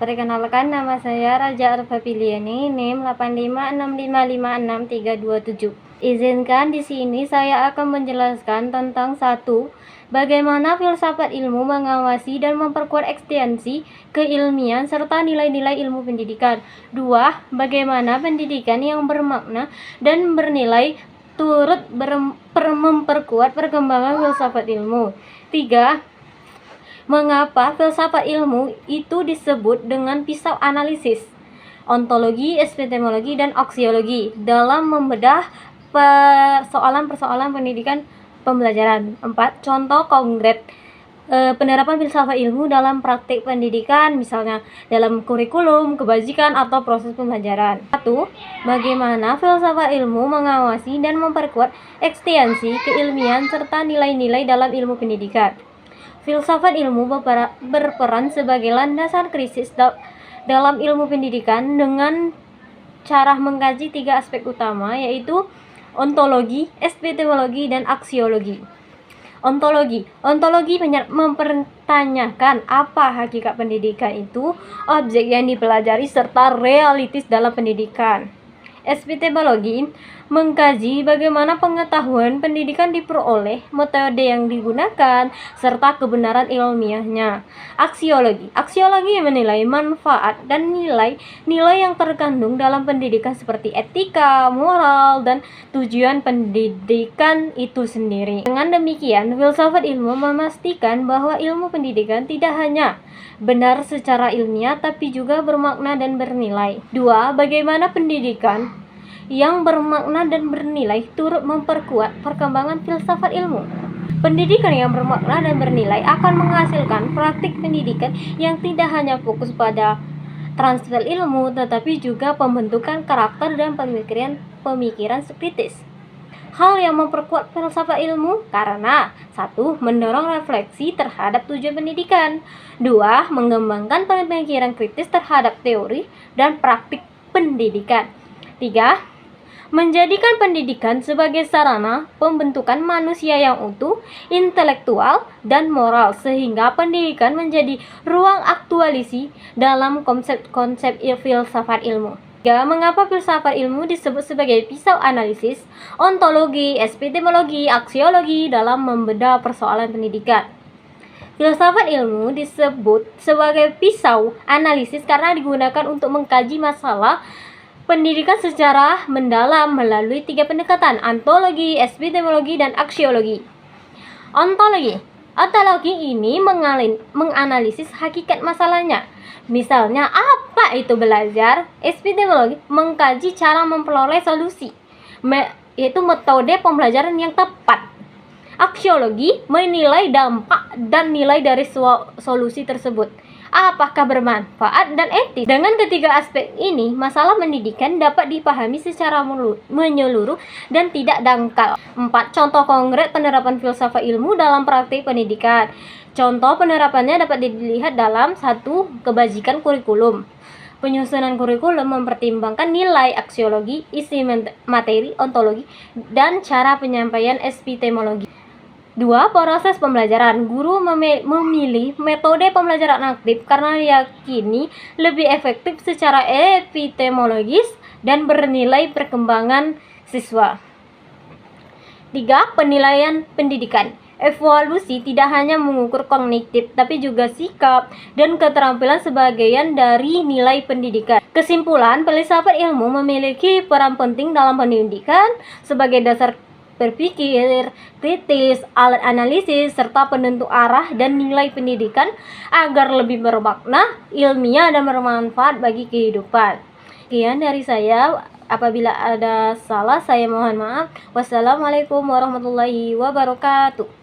Perkenalkan, nama saya Raja Arfa Piliani, NIM 8565565327. Izinkan di sini saya akan menjelaskan tentang 1. Bagaimana filsafat ilmu mengawasi dan memperkuat ekstensi keilmian serta nilai-nilai ilmu pendidikan. 2. Bagaimana pendidikan yang bermakna dan bernilai turut memperkuat perkembangan filsafat ilmu. 3. Mengapa filsafat ilmu itu disebut dengan pisau analisis, ontologi, epistemologi, dan aksiologi dalam membedah persoalan-persoalan pendidikan pembelajaran. 4. Contoh konkret penerapan filsafat ilmu dalam praktik pendidikan, misalnya dalam kurikulum, kebajikan, atau proses pembelajaran. 1. Bagaimana filsafat ilmu mengawasi dan memperkuat ekstensi keilmian serta nilai-nilai dalam ilmu pendidikan. Filsafat ilmu berperan sebagai landasan kritis dalam ilmu pendidikan dengan cara mengkaji 3 aspek utama, yaitu ontologi, epistemologi, dan aksiologi. Ontologi mempertanyakan apa hakikat pendidikan itu, objek yang dipelajari, serta realitis dalam pendidikan. Epistemologi mengkaji bagaimana pengetahuan pendidikan diperoleh, metode yang digunakan, serta kebenaran ilmiahnya. Aksiologi menilai manfaat dan nilai-nilai yang terkandung dalam pendidikan seperti etika, moral, dan tujuan pendidikan itu sendiri. Dengan demikian, filsafat ilmu memastikan bahwa ilmu pendidikan tidak hanya benar secara ilmiah, tapi juga bermakna dan bernilai. 2. Bagaimana pendidikan yang bermakna dan bernilai turut memperkuat perkembangan filsafat ilmu. Pendidikan yang bermakna dan bernilai akan menghasilkan praktik pendidikan yang tidak hanya fokus pada transfer ilmu, tetapi juga pembentukan karakter dan pemikiran kritis. Hal yang memperkuat filsafat ilmu karena 1. Mendorong refleksi terhadap tujuan pendidikan. 2. Mengembangkan pemikiran kritis terhadap teori dan praktik pendidikan. 3. Menjadikan pendidikan sebagai sarana pembentukan manusia yang utuh, intelektual, dan moral, sehingga pendidikan menjadi ruang aktualisasi dalam konsep-konsep filsafat ilmu. 3. Mengapa filsafat ilmu disebut sebagai pisau analisis, ontologi, epistemologi, aksiologi dalam membedah persoalan pendidikan? Filsafat ilmu disebut sebagai pisau analisis karena digunakan untuk mengkaji masalah pendidikan secara mendalam melalui 3 pendekatan: ontologi, epistemologi, dan aksiologi. Ontologi ini menganalisis hakikat masalahnya. Misalnya, apa itu belajar? Epistemologi mengkaji cara memperoleh solusi, yaitu metode pembelajaran yang tepat. Aksiologi menilai dampak dan nilai dari solusi tersebut, apakah bermanfaat dan etis. Dengan ketiga aspek ini, masalah pendidikan dapat dipahami secara menyeluruh dan tidak dangkal. 4. Contoh konkret penerapan filsafat ilmu dalam praktik pendidikan. Contoh penerapannya dapat dilihat dalam 1. Kebajikan kurikulum. Penyusunan kurikulum mempertimbangkan nilai aksiologi, isi materi, ontologi, dan cara penyampaian epistemologi. 2. Proses pembelajaran. Guru memilih metode pembelajaran aktif karena diyakini lebih efektif secara epistemologis dan bernilai perkembangan siswa. 3. Penilaian pendidikan. Evaluasi tidak hanya mengukur kognitif, tapi juga sikap dan keterampilan sebagian dari nilai pendidikan. Kesimpulan, filsafat ilmu memiliki peran penting dalam pendidikan sebagai dasar berpikir kritis, alat analisis, serta penentu arah dan nilai pendidikan agar lebih bermakna, ilmiah, dan bermanfaat bagi kehidupan. Sekian dari saya. Apabila ada salah, saya mohon maaf. Wassalamualaikum warahmatullahi wabarakatuh.